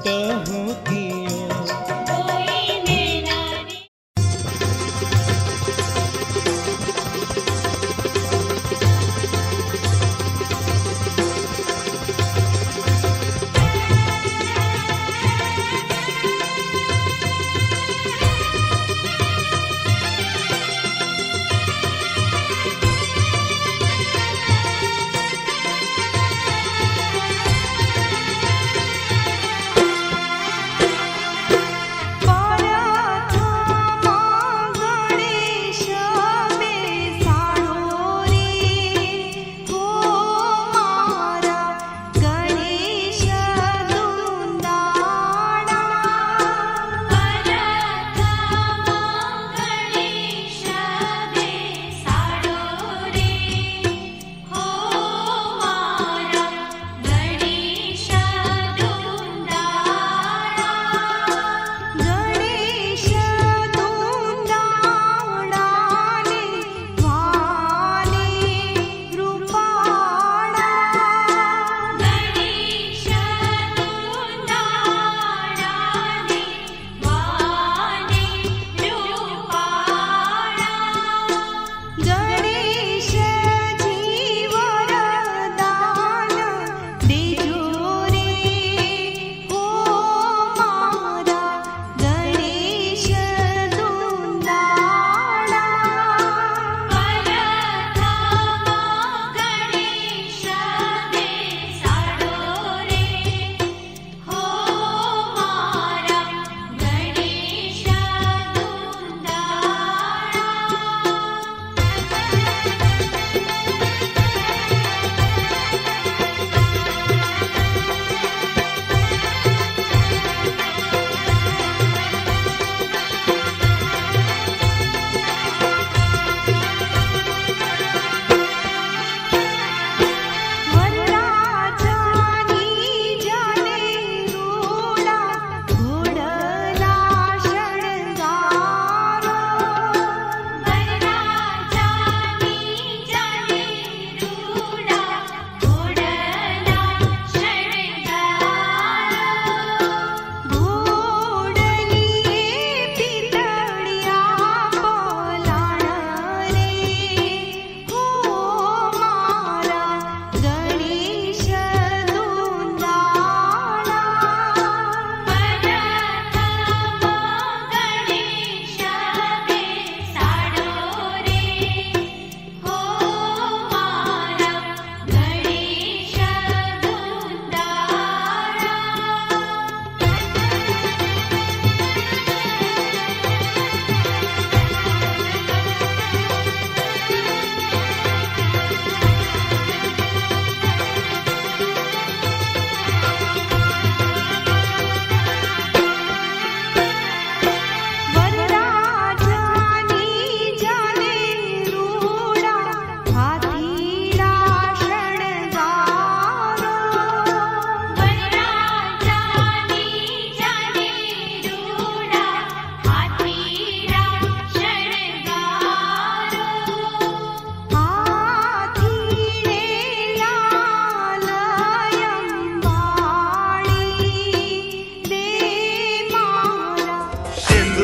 कहूँ कियो कोई नैना रे।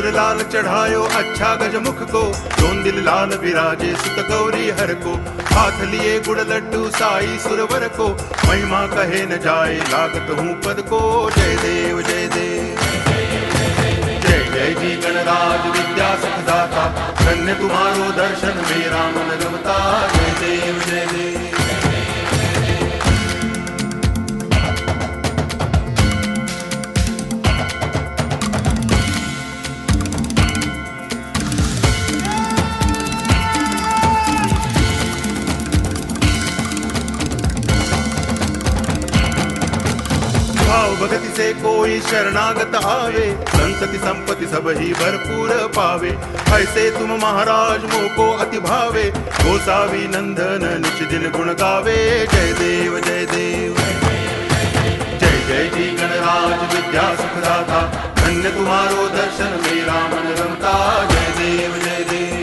लाल चढ़ायो अच्छा गजमुख को, जोन दिल लाल विराजे सुत गौरी हर को। हाथ लिए गुड़ लड्डू साई सुरवर को, महिमा कहे न जाए लागत हूँ पद को। जय देव जय देव जय जय जी गणराज विद्या सुखदाता, धन्य तुम्हारो दर्शन मेरा मन रमता। जय देव जय देव। भाव भगति से कोई शरणागत आवे, संतति संपत्ति सब ही भरपूर पावे। ऐसे तुम महाराज मोको अति भावे, गोसावी नंदन निच दिन गुण गावे। जय देव जय देव जय जय जी गणराज विद्या सुखदाता, धन्य तुम्हारो दर्शन मेरा मन रमता। जय देव जय देव।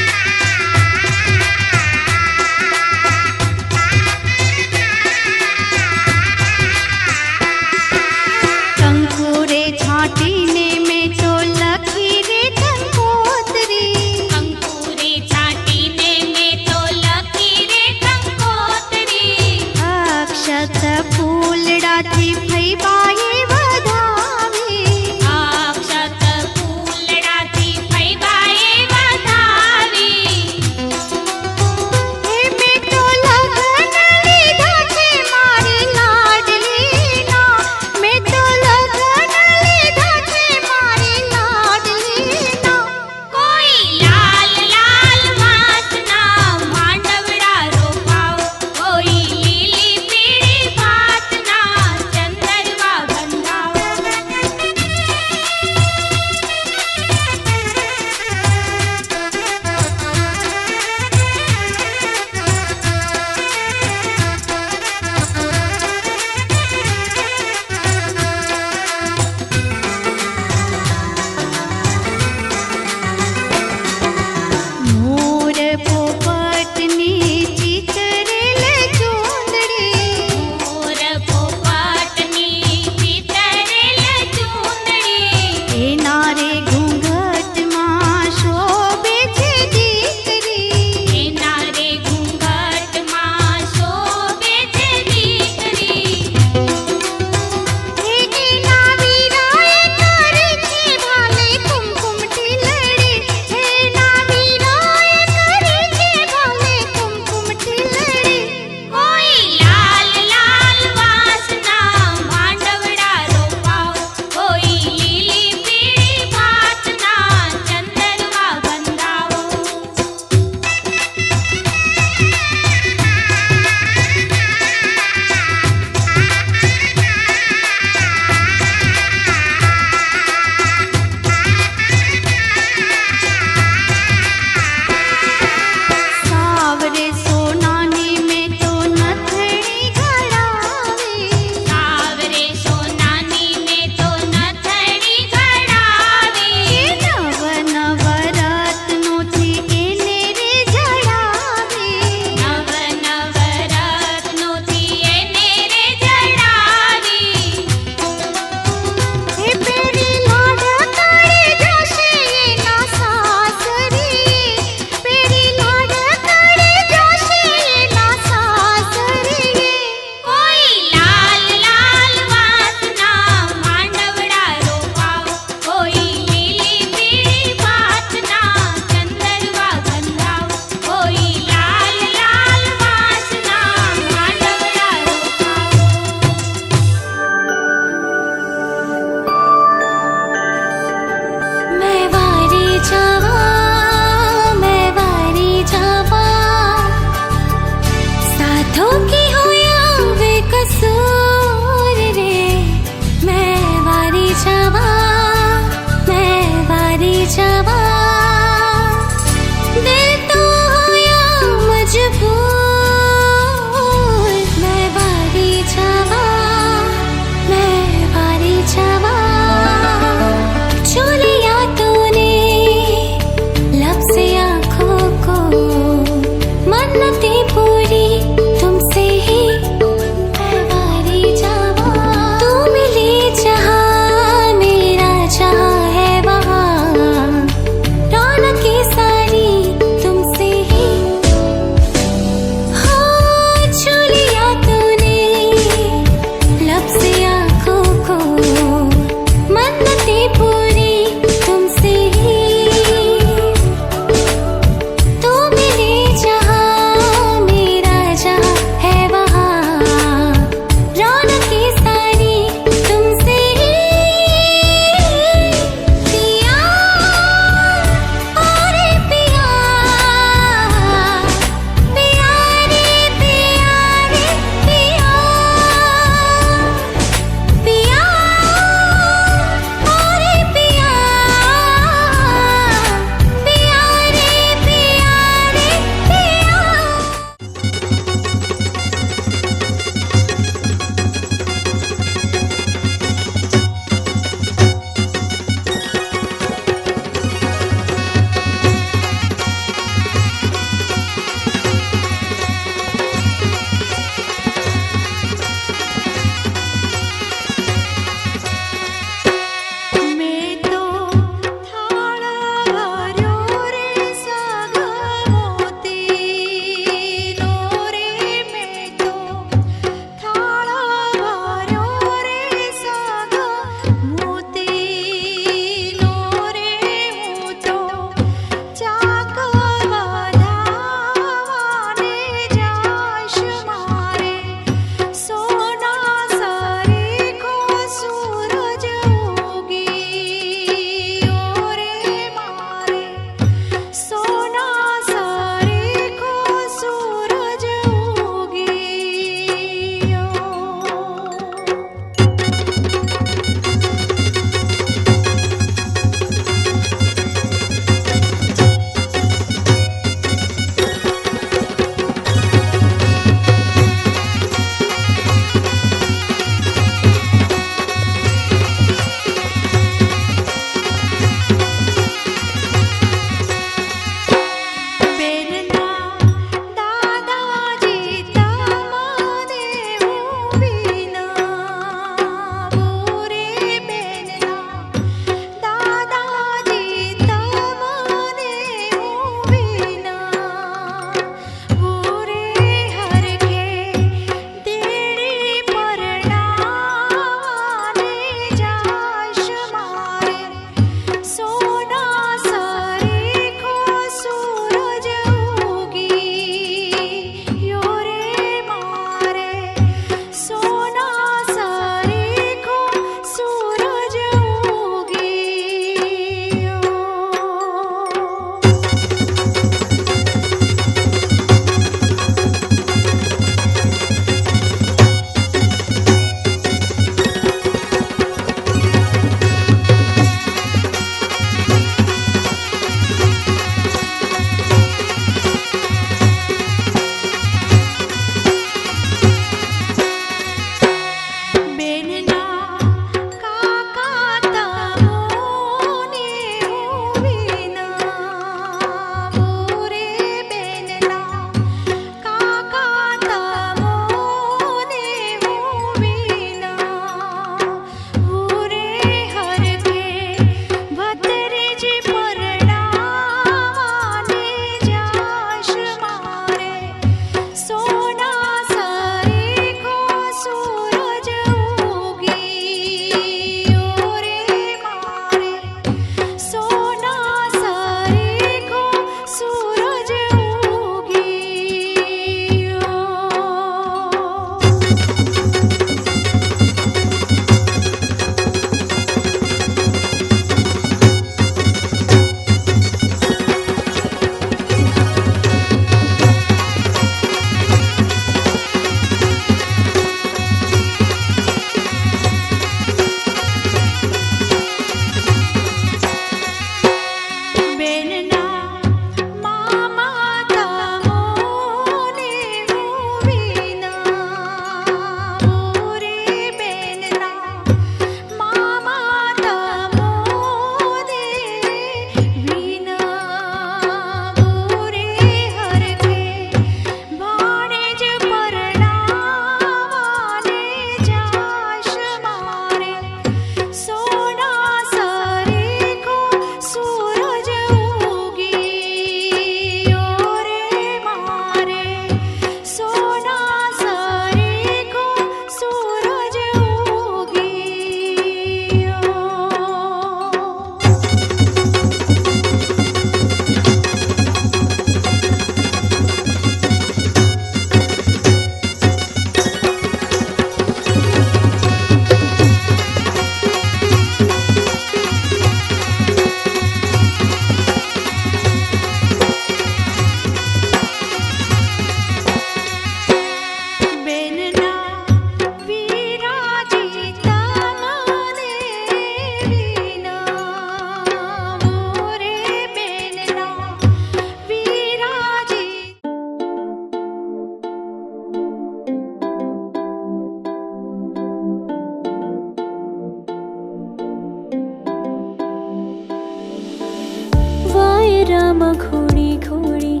ઘોડી ઘોડી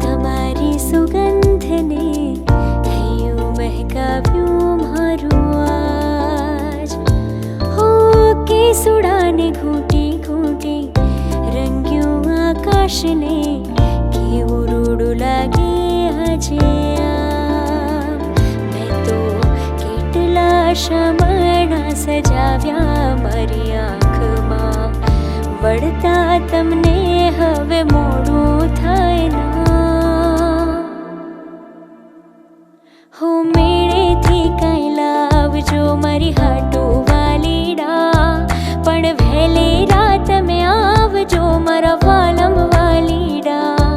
તમારી સુગંધને થયું મહેકાવ્યું મારું આજ હો કેસુડાને ઘૂંટી ઘૂંટી રંગ્યું આકાશને કેવું રૂડું લાગે આજે આ મેં તો કેટલા શમણા સજાવ્યા મારી આંખમાં વળતા તમને હવે મોડું થાય ના હો મેળેથી કાંઈ લાવજો મારી હાટુ વાલીડા પણ વહેલેરા તમે આવજો મારા વાલમ વાલીડા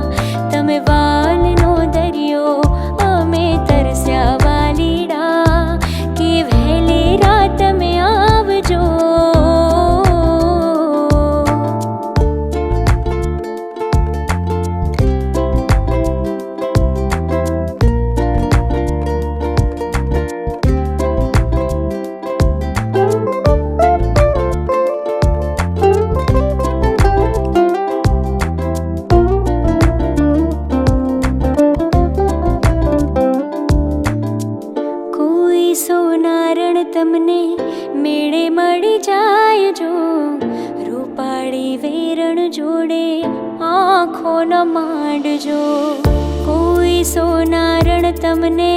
તમે વાલનો દરિયો અમે તરસ્યા વાલીડા કે વહેલેરા તમે આવજો તમને મેળે મળી જાય જો રૂપાળી વેરણ જોડે આંખો ન માંડજો કોઈ સોનારણ તમને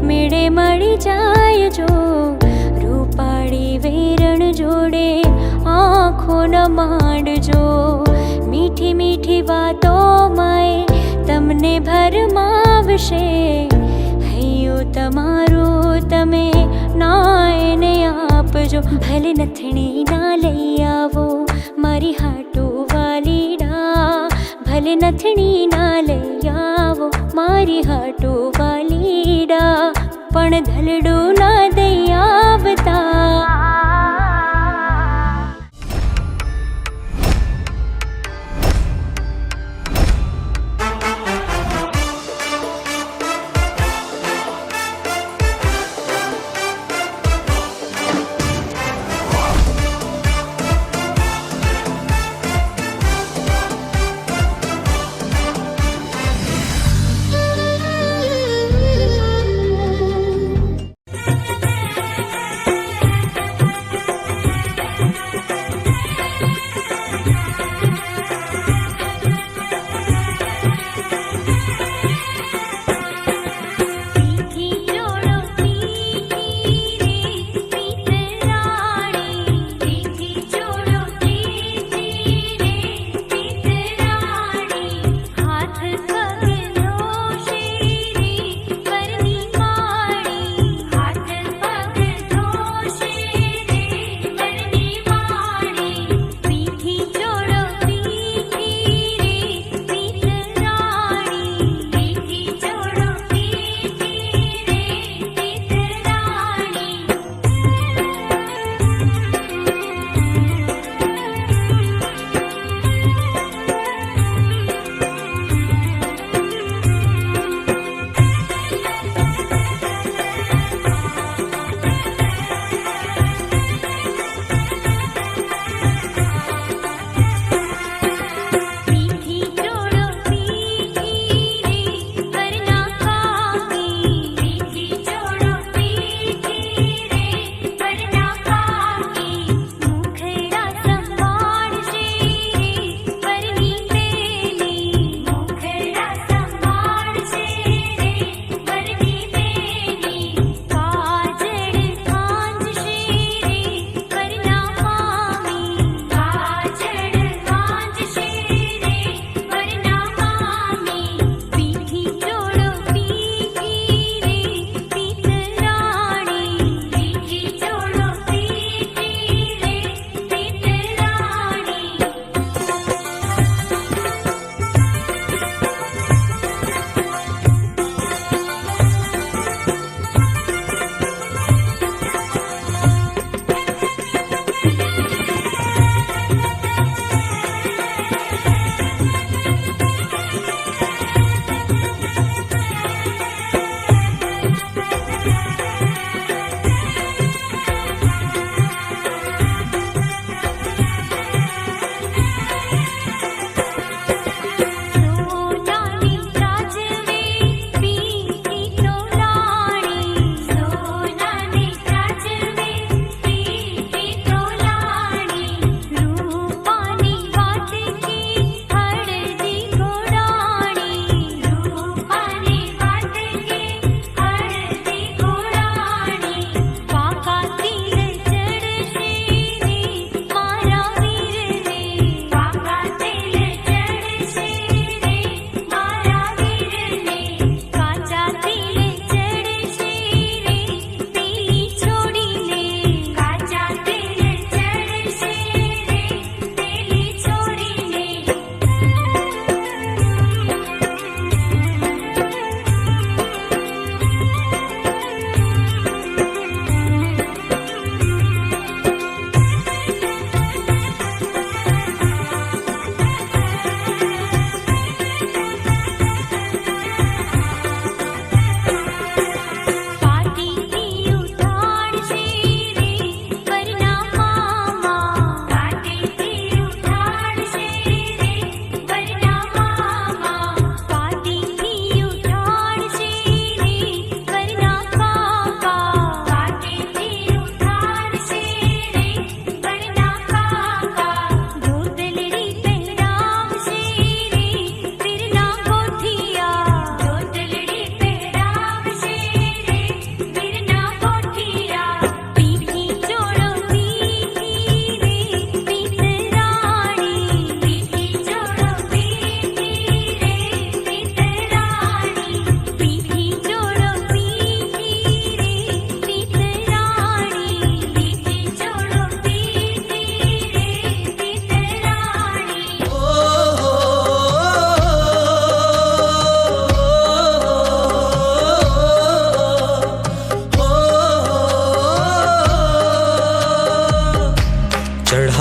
મેળે મળી જાય જો રૂપાળી વેરણ જોડે આંખો ન માંડજો મીઠી મીઠી વાતો માય તમને ભરમાવશે હૈયું તમારું તમે ના એને આપજો ભલે નથણી ના લઈ આવો મારી હાટુ વાલીડા ભલે નથણી ના લઈ આવો મારી હાટુ વાલીડા પણ ધલડું ના દઈ આવતા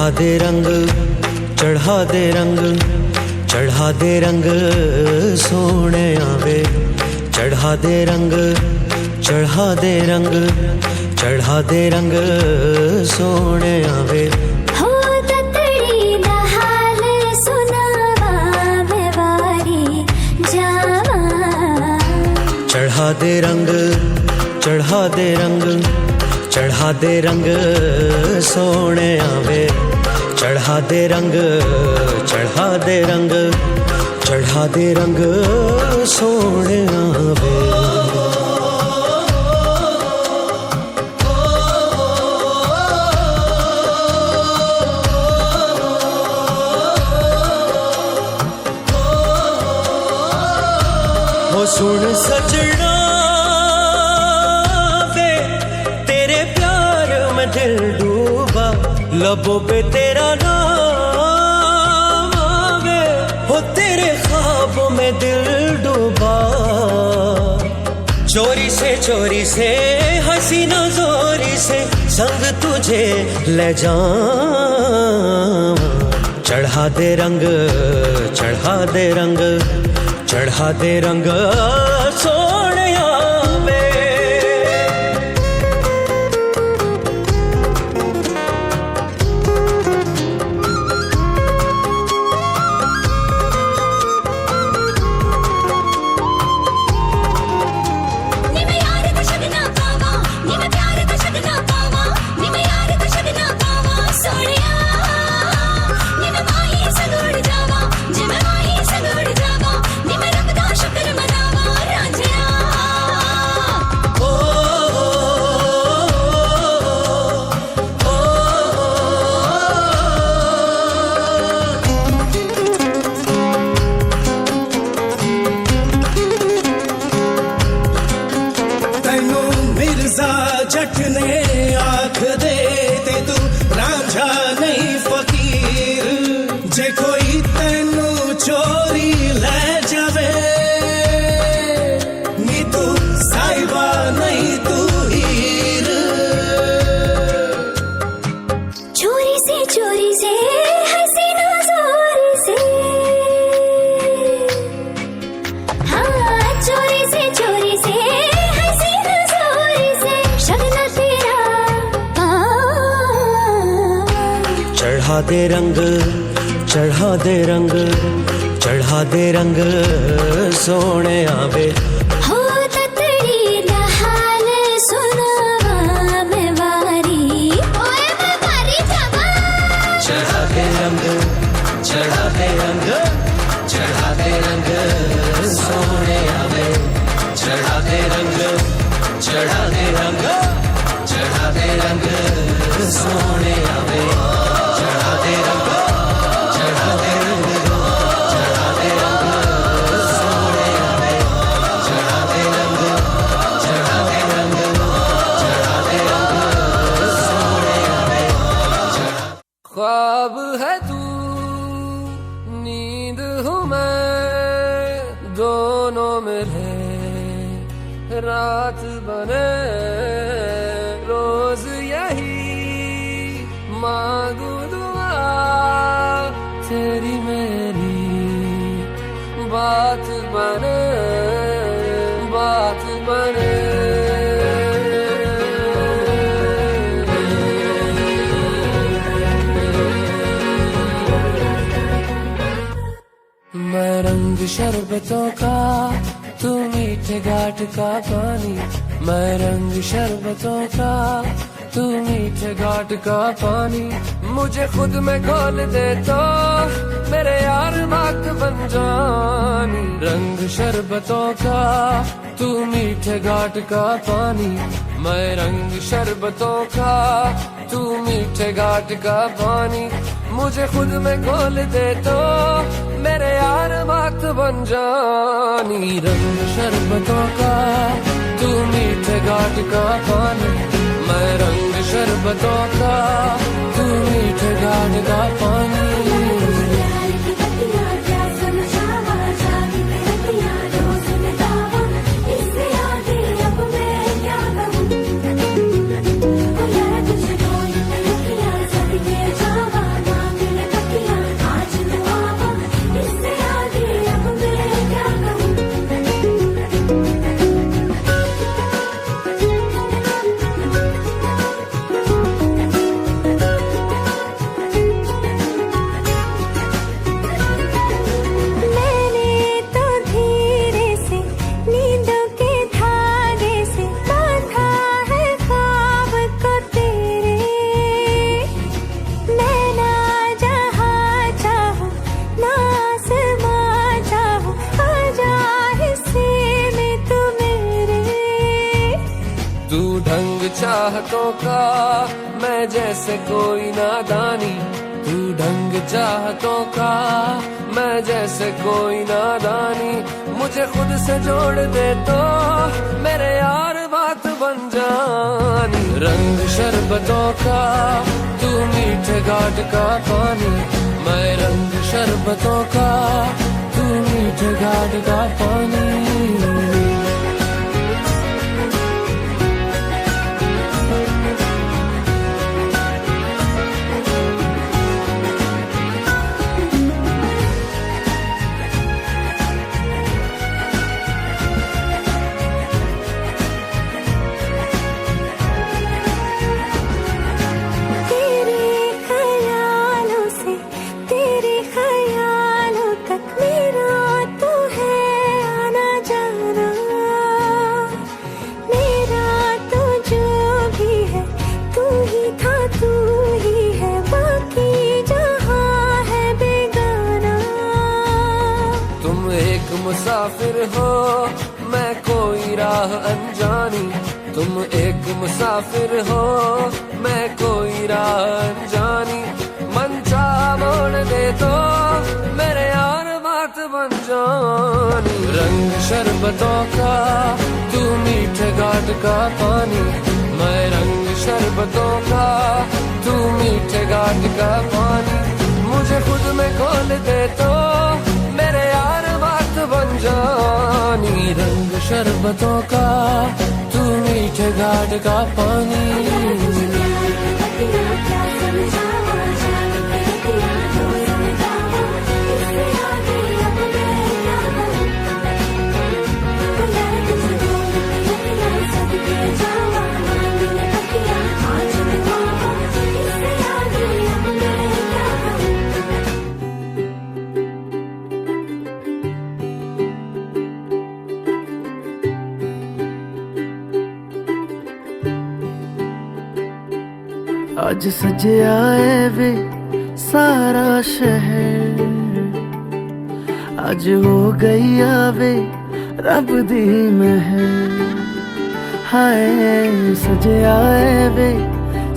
चढ़ा दे रंग चढ़ा दे रंग चढ़ा दे रंग सोने आवे चढ़ा दे रंग चढ़ा दे रंग चढ़ा दे रंग सोने आवे हो ततड़ी दा हाल सुनावा मैं वारी जावा चढ़ा दे रंग चढ़ा दे रंग चढ़ा दे रंग सोने आवे चढ़ा दे रंग चढ़ा दे रंग चढ़ा दे रंग सोने आवे हो सुन सजना वे तेरे प्यार में दिल डूबा लबों पे तेरा नाम आवे हो तेरे ख्वाबों में दिल डूबा चोरी से हसीना जोरी से संग तुझे ले जाऊं चढ़ा दे रंग चढ़ा दे रंग चढ़ा दे रंग सोने आवे नी मैं यार तो छड़ना पावा नी मैं प्यार तो छड़ना पावा नी मैं यार तो छड़ना पावा सोनिया नी मैं माही सगुड़ जावा जे मैं माही सगुड़ जावा नी मैं रब दा शुक्र मनावा रांझिया तैनू मिर्जा जट ने आख दे ते तू रांझा नहीं फकीर जे कोई तैनू चोरी ले जावे नी तू साहिबा नहीं तू हीर चोरी से हसीना जोरी से हाँ चोरी से हसीना जोरी से शगना तेरा चढ़ा दे रंग चढ़ा दे रंग चढ़ा दे रंग सोने आवे हो ततड़ी दा हाल सुनावा मैं वारी ओए मैं वारी जावा चढ़ा दे रंग चढ़ा दे रंग चढ़ा दे रंग सोने आवे चढ़ा दे रंग चढ़ा दे रंग चढ़ा दे रंग सोने आवे चढ़ा दे रंग चढ़ा दे रंग चढ़ा दे रंग सोने आवे चढ़ा दे रंग चढ़ा दे रंग चढ़ा दे रंग सोने आवे ख्वाब है तू नींद हूँ मैं दोनों मिले रात बने रोज यही मांगू दुआ तेरी मेरी बात बने बात बने मैं रंग शरबतों का तू मीठे घाट का पानी मैं रंग शरबतों का तू मीठे घाट का पानी मुझे खुद में घोल दे तो मेरे यार बात बन जानी रंग शरबतों का तू मीठे घाट का पानी मैं रंग शरबतों का तू मीठे घाट का पानी मुझे खुद में घोल दे तो मेरे यार बात बन जानी रंग शरबतों का तू मीठे घाट का पानी मैं रंग शरबतों का तू मीठे घाट का पानी प्यार की बत्तियां क्या समझावा जागी बत्तियां रोज में दावा इससे आगे अब मैं क्या कहूँ ओ यार तुझे कोई नहीं किया सद के जावा चाहतों का, मैं जैसे कोई नादानी, तू ढंग चाहतों का, मैं जैसे कोई नादानी, मुझे खुद से जोड़ दे तो मेरे यार बात बन जानी। रंग शरबतों का, तू मीठे घाट का पानी, मैं रंग शरबतों का, तू मीठे घाट का पानी। तेरे ख्यालों से तेरे ख्यालों तक मेरा तो है आना जाना, मेरा तो जो भी है तू ही था तू ही है, बाकी जहां है बेगाना। तुम एक मुसाफिर हो, मैं कोई राह अनजानी, तुम एक मुसाफिर हो, मैं कोई राह अनजानी, मन चाह मोड़ दे तो मेरे यार बात बन जानी। रंग शरबतों का, तू मीठे घाट का पानी, मैं रंग शरबतों का, तू मीठे घाट का पानी, मुझे खुद में खोल दे तो मेरे यार बात बन जानी। रंग शरबतों का, तू मीठे घाट का पानी। आज सजया है वे सारा शहर, आज हो गई आवे रब दी महर। हाय सजया है वे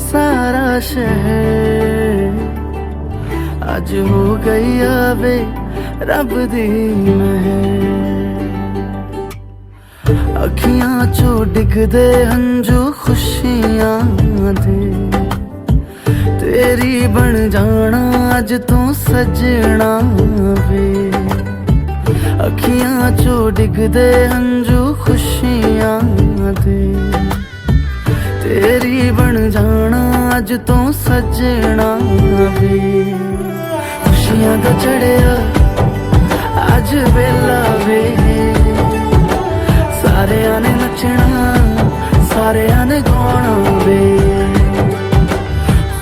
सारा शहर, आज हो गई आवे रब दी महर। अखियां चो डिगदे हंजू खुशियां दे, तेरी बन जाना अज तू सजना वे। अखियां चो डिगदे हंजू खुशियां दे, तेरी बन जाना अज तू सजना वे। खुशियां दा चढ़िया अज वेला वे, सारेयां ने नचना सारेयां ने गाना वे।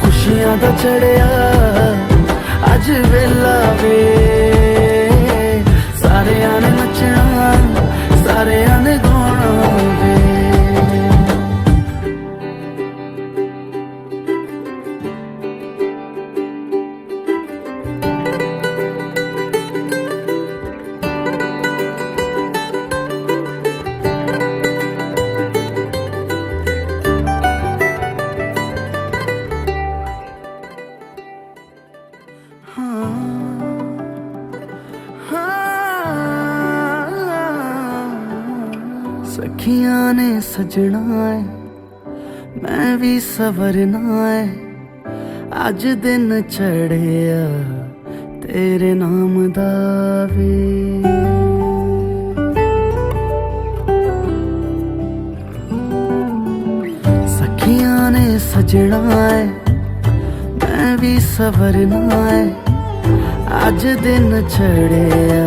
खुशियां दा चढ़िया अज वेला वे, सारेयां ने नचना सारेयां ने गाना वे। सखियां ने सजना है, मैं भी सवरना है, अज दिन चढ़िया तेरे नाम दा वे। सखियां ने सजना है, मैं भी सवरना है, अज दिन चढ़िया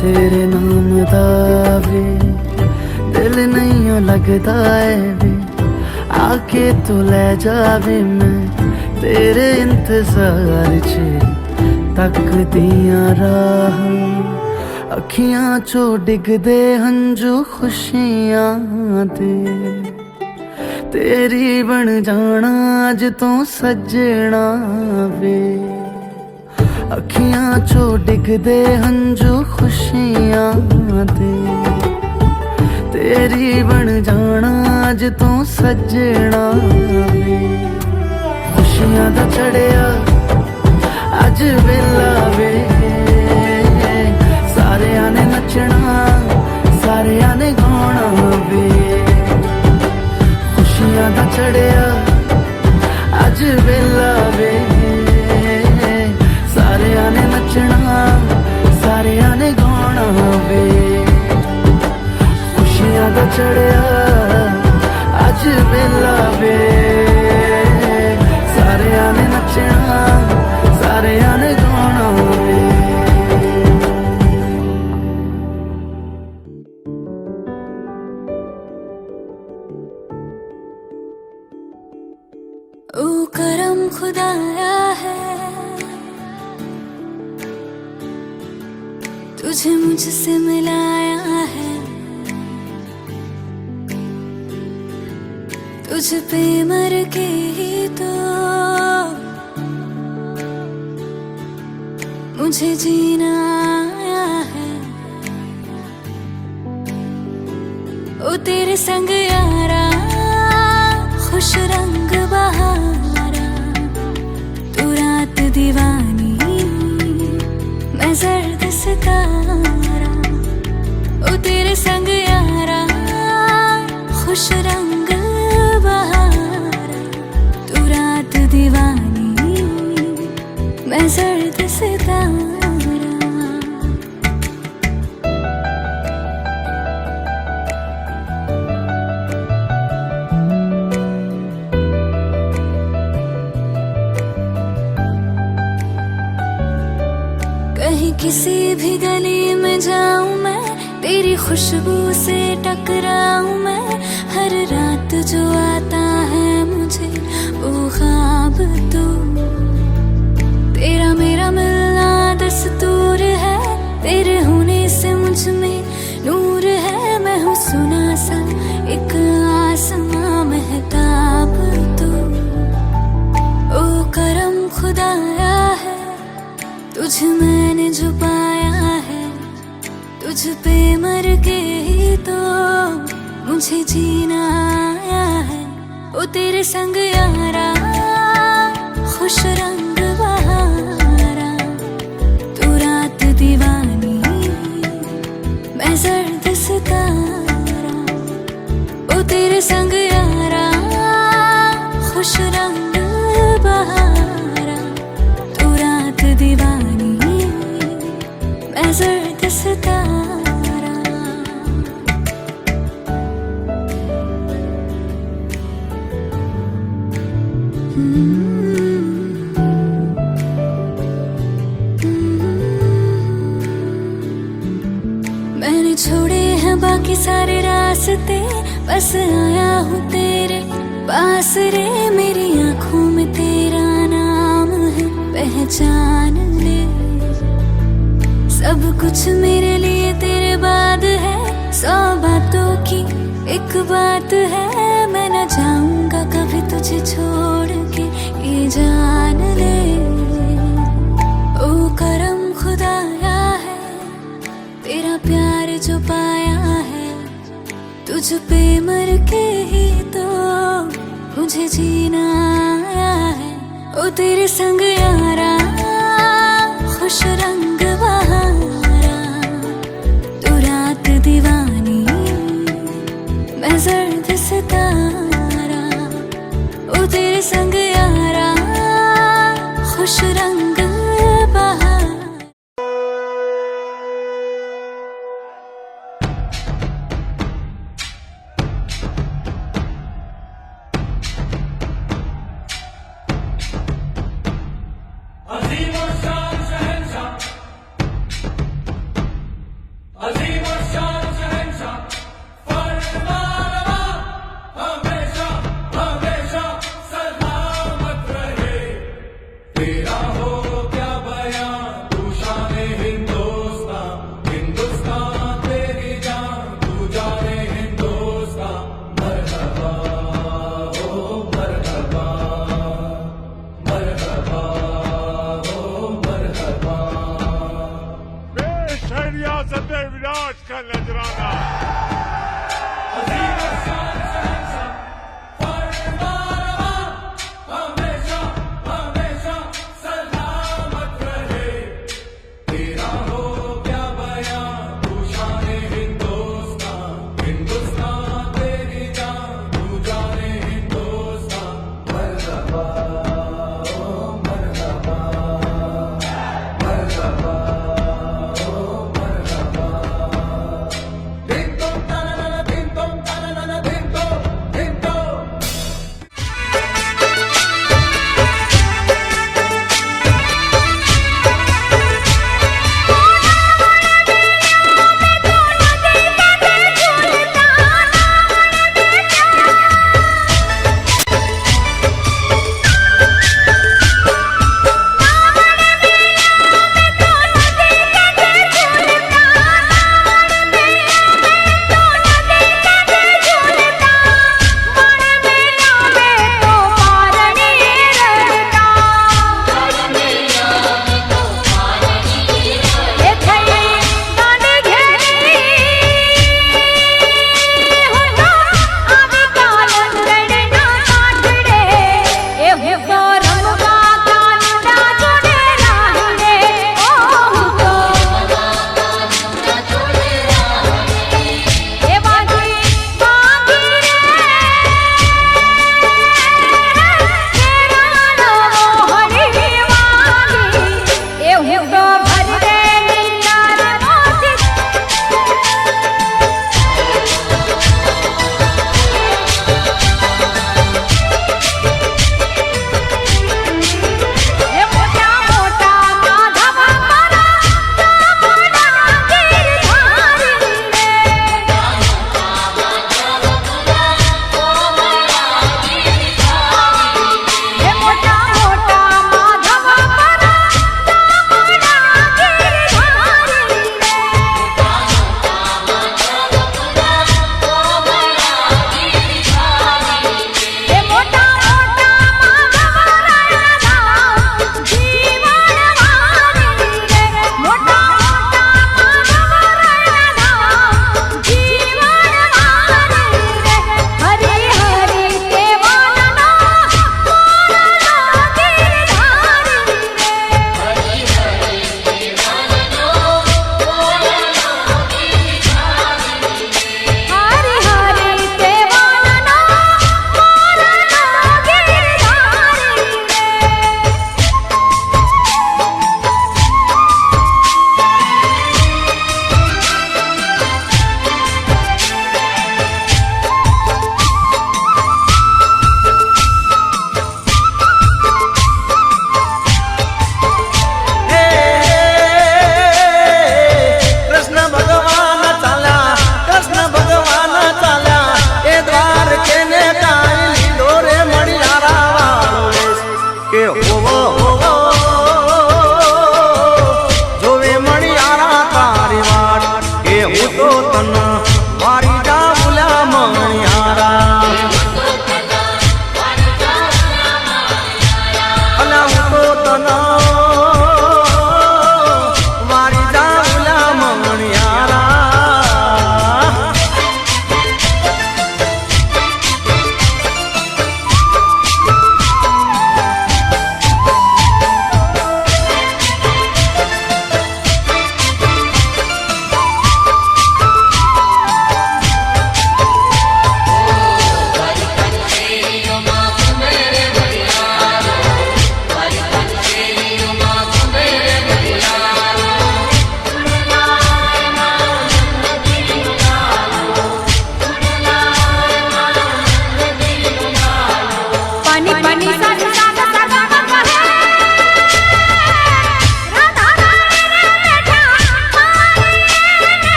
तेरे नाम दा वे। दिल नहीं लगता है वे, आके तू ले जावे, मैं तेरे इंतजार च तक दिया राह। अखियां चो डिगदे हंजू खुशियां दे, तेरी बन जाना अज तू सजना वे। अखियां चो डिगदे हंजू खुशियां दे, तेरी बन जाना अज तू सजना वे खुशियां दा चढ़िया अज वेला वे सारियां ने नचना सारियां ने गाना वे खुशियां दा चढ़िया अज वेला वे सारियां ने नचना सारियां ने गाना वे खुशियां दा चढ़िया अज वेला वे सारियां ने नचना सारियां ने गाना वे ओ करम खुदाया है तुझे मुझसे मिलाया है तुझ पे मर के ही तो मुझे जीना आया है ओ तेरे संग यारा खुश रंग बहारा तू रात दीवानी मैं जर्द सितारा ओ तेरे संग यारा खुश रंग बहारा तू रात दीवानी मैं जर्द सितारा कहीं किसी भी गली में जाऊं मैं तेरी खुशबू से टकराऊं मैं हर रात जो आता है मुझे वो ख्वाब तू तेरा मेरा मिलना दस्तूर है तेरे होने से मुझ में नूर है मैं हूँ सुना सा एक आसमां महताब तू ओ करम खुदाया है तुझ मैंने जो पाया है तुझ पे मर के ही तो मुझे जीना आया है ओ तेरे संग यारा खुश रंग बहारा तू रात दीवानी मैं जर्द सितारा ओ तेरे संग यारा खुश रंग बहारा तू रात दीवानी मैं जर्द सितारा मैंने छोड़े हैं बाकी सारे रास्ते बस आया हूँ तेरे पास रे मेरी आंखों में तेरा नाम है पहचान ले सब कुछ मेरे लिए तेरे बाद है 100 बातों की एक बात है मैं न जाऊंगा कभी तुझे छोड़ के ये जान ले ओ करम खुदाया है तेरा प्यार जो पाया है तुझ पे मर के ही तो मुझे जीना आया है ओ तेरे संग यारा खुश रंग बहारा तू रात दीवानी मैं जर्द सितारा ओ तेरे संग यारा खुश रंग बहारा रियासत विराज का नजराना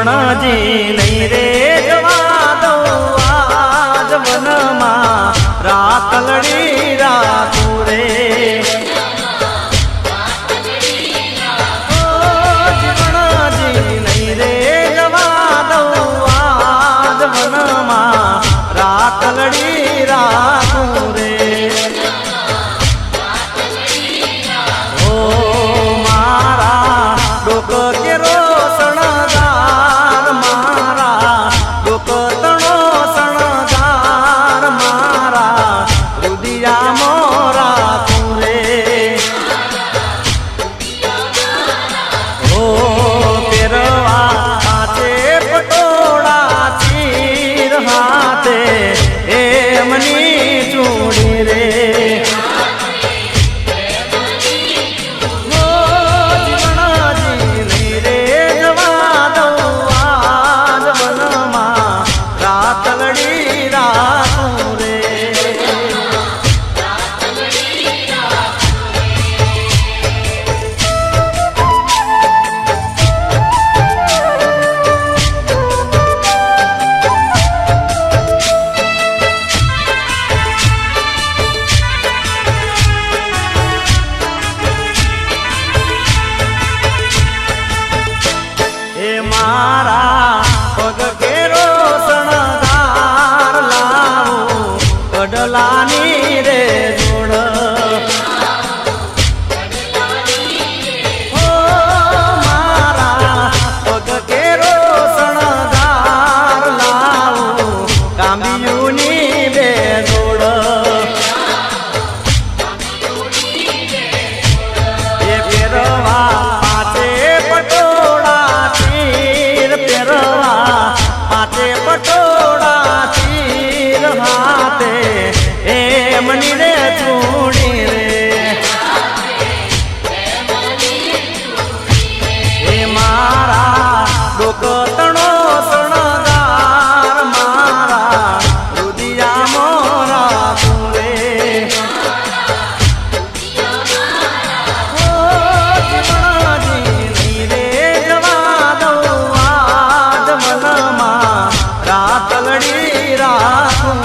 જીવણજી નહીં રે જવા દઉં આજ વનમાં રાતલડી રાખું રે જીવણજી નહીં રે જવા દઉં આજ વનમાં રાતલડી રાખું રે ડોક કેરો શણગાર મારા ડોક તણો શણગાર મારા રુદિયા મોરા તુરે ઓ પેરવા હાથે પટોળા ચીર હાથે એમની ચૂડી રે મારા પગ કેરો શણગાર લાવું કડલાની રે જોડ મારા પગ કેરો શણગાર લાવું કાંબિયુની બે જોડ એ પેરવા પાછે પટોળા પેરવા પાતે પટોળા ચીર હાથે એમની રે ચૂડી રે એ મારા ડોક તણો શણગાર મારા રુદિયા મોરા તુરે રાતલડી રાખું